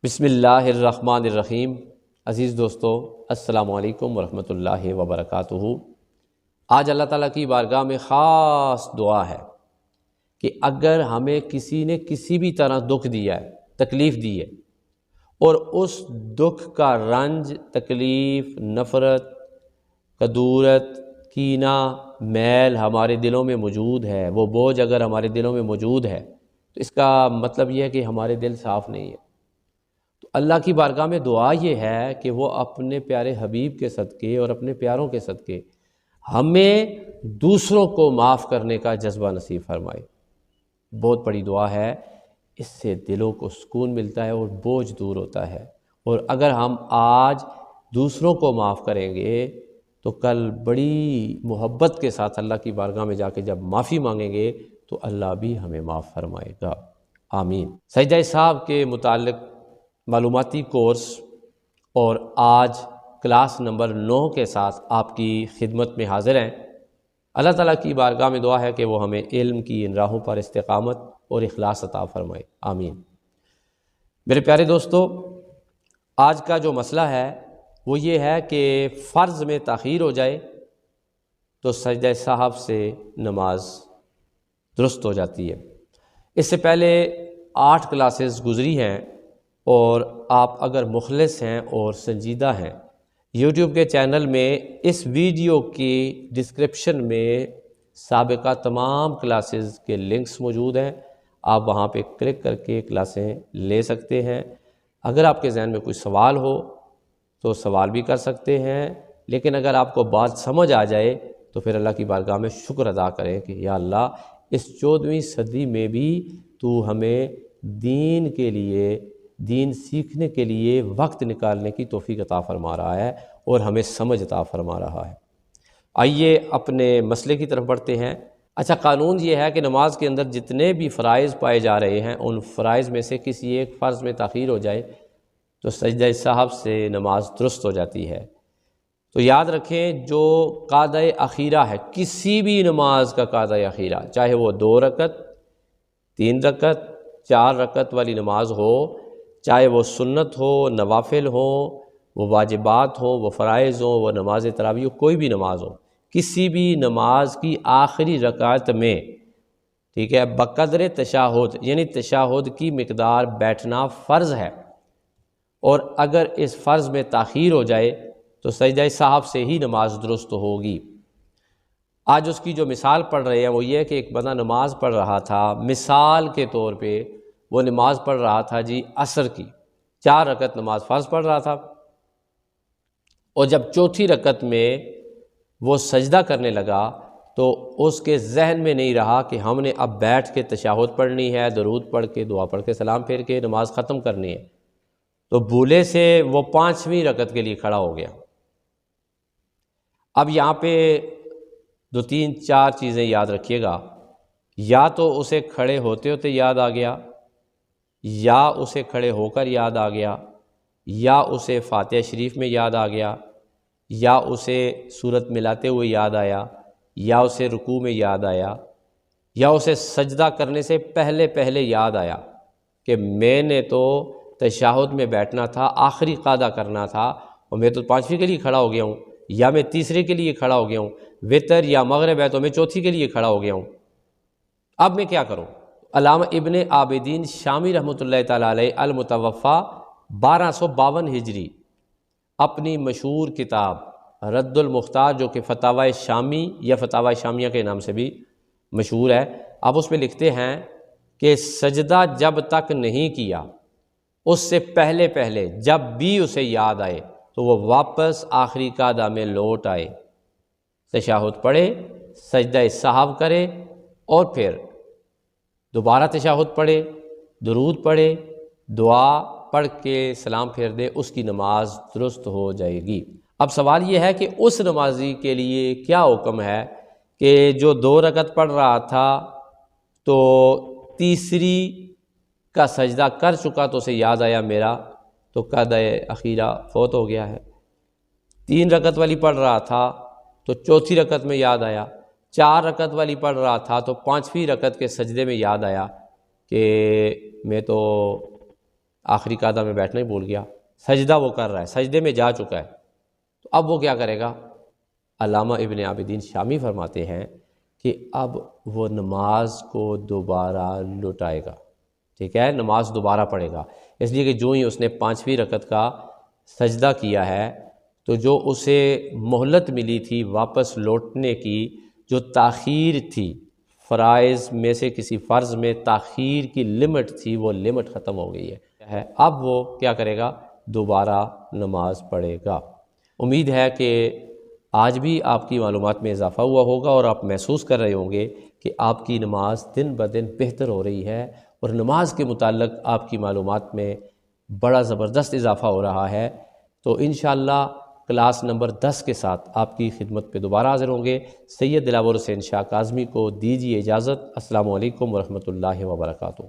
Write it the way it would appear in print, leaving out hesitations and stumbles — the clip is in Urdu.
بسم اللہ الرحمن الرحیم۔ عزیز دوستو، السلام علیکم ورحمۃ اللہ وبرکاتہ۔ آج اللہ تعالیٰ کی بارگاہ میں خاص دعا ہے کہ اگر ہمیں کسی نے کسی بھی طرح دکھ دیا ہے، تکلیف دی ہے، اور اس دکھ کا رنج، تکلیف، نفرت، کدورت، کینہ، میل ہمارے دلوں میں موجود ہے، وہ بوجھ اگر ہمارے دلوں میں موجود ہے تو اس کا مطلب یہ ہے کہ ہمارے دل صاف نہیں ہے۔ تو اللہ کی بارگاہ میں دعا یہ ہے کہ وہ اپنے پیارے حبیب کے صدقے اور اپنے پیاروں کے صدقے ہمیں دوسروں کو معاف کرنے کا جذبہ نصیب فرمائے۔ بہت بڑی دعا ہے، اس سے دلوں کو سکون ملتا ہے اور بوجھ دور ہوتا ہے۔ اور اگر ہم آج دوسروں کو معاف کریں گے تو کل بڑی محبت کے ساتھ اللہ کی بارگاہ میں جا کے جب معافی مانگیں گے تو اللہ بھی ہمیں معاف فرمائے گا، آمین۔ سجدہ صاحب کے متعلق معلوماتی کورس اور آج کلاس نمبر 9 کے ساتھ آپ کی خدمت میں حاضر ہیں۔ اللہ تعالیٰ کی بارگاہ میں دعا ہے کہ وہ ہمیں علم کی ان راہوں پر استقامت اور اخلاص عطا فرمائے، آمین۔ میرے پیارے دوستو، آج کا جو مسئلہ ہے وہ یہ ہے کہ فرض میں تاخیر ہو جائے تو سجدہ صاحب سے نماز درست ہو جاتی ہے۔ اس سے پہلے 8 کلاسز گزری ہیں، اور آپ اگر مخلص ہیں اور سنجیدہ ہیں، یوٹیوب کے چینل میں اس ویڈیو کی ڈسکرپشن میں سابقہ تمام کلاسز کے لنکس موجود ہیں، آپ وہاں پہ کلک کر کے کلاسیں لے سکتے ہیں۔ اگر آپ کے ذہن میں کوئی سوال ہو تو سوال بھی کر سکتے ہیں، لیکن اگر آپ کو بات سمجھ آ جائے تو پھر اللہ کی بارگاہ میں شکر ادا کریں کہ یا اللہ، اس 14ویں صدی میں بھی تو ہمیں دین کے لیے، دین سیکھنے کے لیے وقت نکالنے کی توفیق عطا فرما رہا ہے اور ہمیں سمجھ عطا فرما رہا ہے۔ آئیے اپنے مسئلے کی طرف بڑھتے ہیں۔ اچھا، قانون یہ ہے کہ نماز کے اندر جتنے بھی فرائض پائے جا رہے ہیں، ان فرائض میں سے کسی ایک فرض میں تاخیر ہو جائے تو سجدہ صاحب سے نماز درست ہو جاتی ہے۔ تو یاد رکھیں، جو قاعدہ اخیرہ ہے، کسی بھی نماز کا قاعدہ اخیرہ، چاہے وہ 2 رکعت، 3 رکعت، 4 رکعت والی نماز ہو، چاہے وہ سنت ہو، نوافل ہو، وہ واجبات ہوں، وہ فرائض ہوں، وہ نماز تراویح ہو، کوئی بھی نماز ہو، کسی بھی نماز کی آخری رکعت میں، ٹھیک ہے، بقدر تشہد، یعنی تشہد کی مقدار بیٹھنا فرض ہے، اور اگر اس فرض میں تاخیر ہو جائے تو سجدہ صاحب سے ہی نماز درست ہوگی۔ آج اس کی جو مثال پڑھ رہے ہیں وہ یہ ہے کہ ایک بندہ نماز پڑھ رہا تھا، مثال کے طور پہ وہ نماز پڑھ رہا تھا جی عصر کی، 4 رکعت نماز فرض پڑھ رہا تھا، اور جب 4تھی رکعت میں وہ سجدہ کرنے لگا تو اس کے ذہن میں نہیں رہا کہ ہم نے اب بیٹھ کے تشہد پڑھنی ہے، درود پڑھ کے، دعا پڑھ کے، سلام پھیر کے نماز ختم کرنی ہے، تو بھولے سے وہ 5ویں رکعت کے لیے کھڑا ہو گیا۔ اب یہاں پہ 2-3-4 چیزیں یاد رکھیے گا، یا تو اسے کھڑے ہوتے ہوتے یاد آ گیا، یا اسے کھڑے ہو کر یاد آ گیا، یا اسے فاتحہ شریف میں یاد آ گیا، یا اسے سورت ملاتے ہوئے یاد آیا، یا اسے رکوع میں یاد آیا، یا اسے سجدہ کرنے سے پہلے یاد آیا کہ میں نے تو تشہد میں بیٹھنا تھا، آخری قاعدہ کرنا تھا، اور میں تو 5ویں کے لیے کھڑا ہو گیا ہوں، یا میں 3 کے لیے کھڑا ہو گیا ہوں، وتر یا مغرب ہے تو میں 4 کے لیے کھڑا ہو گیا ہوں، اب میں کیا کروں؟ علامہ ابن عابدین شامی رحمۃ اللہ تعالیٰ علیہ المتوفیٰ 1252 ہجری، اپنی مشہور کتاب رد المختار، جو کہ فتاوی شامی یا فتاوی شامیہ کے نام سے بھی مشہور ہے، اب اس میں لکھتے ہیں کہ سجدہ جب تک نہیں کیا، اس سے پہلے جب بھی اسے یاد آئے تو وہ واپس آخری قاعدہ میں لوٹ آئے، تشہد پڑھے، سجدہ صاحب کرے، اور پھر دوبارہ تشہد پڑھے، درود پڑھے، دعا پڑھ کے سلام پھیر دے، اس کی نماز درست ہو جائے گی۔ اب سوال یہ ہے کہ اس نمازی کے لیے کیا حکم ہے کہ جو 2 رکعت پڑھ رہا تھا تو 3 کا سجدہ کر چکا تو اسے یاد آیا میرا تو قاعدہ اخیرہ فوت ہو گیا ہے، 3 رکعت والی پڑھ رہا تھا تو 4تھی رکعت میں یاد آیا، 4 رکعت والی پڑھ رہا تھا تو 5ویں رکعت کے سجدے میں یاد آیا کہ میں تو آخری قعدہ میں بیٹھنا ہی بھول گیا، سجدہ وہ کر رہا ہے، سجدے میں جا چکا ہے، تو اب وہ کیا کرے گا؟ علامہ ابن عابدین شامی فرماتے ہیں کہ اب وہ نماز کو دوبارہ لوٹائے گا، ٹھیک ہے، نماز دوبارہ پڑھے گا، اس لیے کہ جو ہی اس نے 5ویں رکعت کا سجدہ کیا ہے تو جو اسے مہلت ملی تھی واپس لوٹنے کی، جو تاخیر تھی، فرائض میں سے کسی فرض میں تاخیر کی لمٹ تھی، وہ لمٹ ختم ہو گئی ہے، اب وہ کیا کرے گا؟ دوبارہ نماز پڑھے گا۔ امید ہے کہ آج بھی آپ کی معلومات میں اضافہ ہوا ہوگا اور آپ محسوس کر رہے ہوں گے کہ آپ کی نماز دن بدن بہتر ہو رہی ہے اور نماز کے متعلق آپ کی معلومات میں بڑا زبردست اضافہ ہو رہا ہے۔ تو انشاءاللہ کلاس نمبر 10 کے ساتھ آپ کی خدمت پہ دوبارہ حاضر ہوں گے۔ سید دلاور حسین شاہ کاظمی کو دیجیے اجازت۔ السلام علیکم ورحمۃ اللہ وبرکاتہ۔